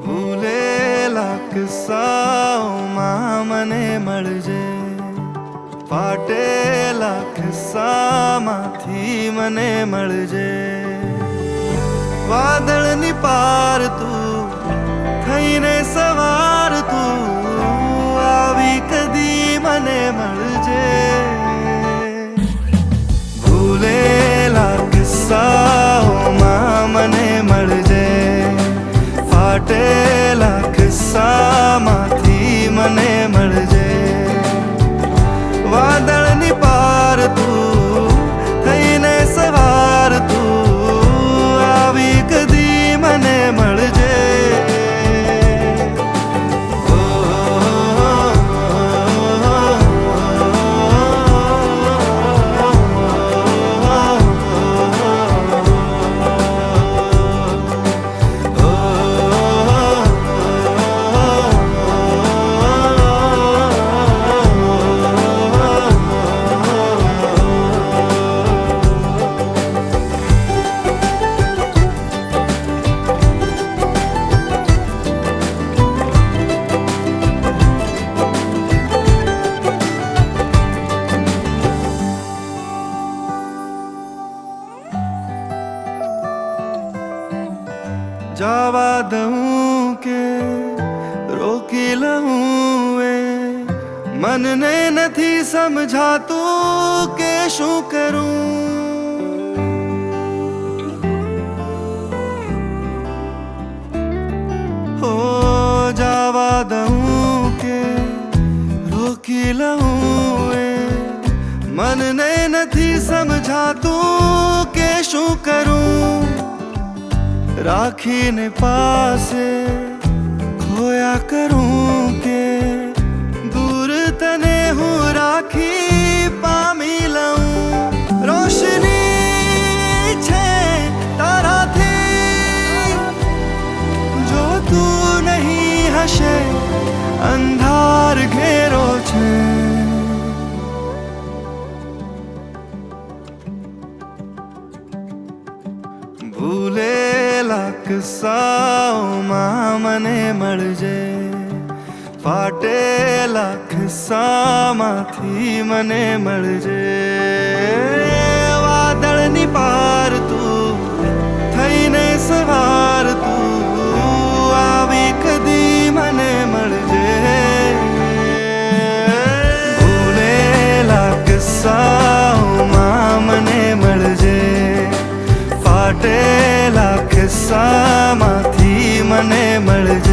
ભૂલેલા કિસ્સાઓમાં મને મળજે, ફાટેલા કિસ્સામાંથી મને મળજે. વાદળની પાર તું થઈને સવાર તું આવી કદી મને મળજે. ભૂલેલા કિસ્સાઓમાં મને મળજે, ફાટેલા કિસ્સામાંથી મને મળજે. વાદળની પાર તું થઈને સવાર તું આવી કદી મને મળજે. जावा दूं के रोकी लऊं ए मन ने નથી સમજાતું કે શું કરું. હો જાવા દઉં કે રોકી લઉં એ મન ને નથી સમજાતું કે શું કરું. રાખીને પાસે ખોયા કરું કે દૂર તને હું રાખી પામી લઉં. રોશની છે તારાથી જો તું નહીં હશે અંધાર ઘેરો છે. ભૂલેલા કિસ્સાઓમાં મને મળજે, ફાટેલા કિસ્સામાંથી મને મળજે. વાદળની પાર તું થઈને સવાર તું આવી કદી મને મળજે. ભૂલેલા કિસ્સાઓમાં મને મળજે, ફાટેલા કિસ્સામાંથી મને મળજે.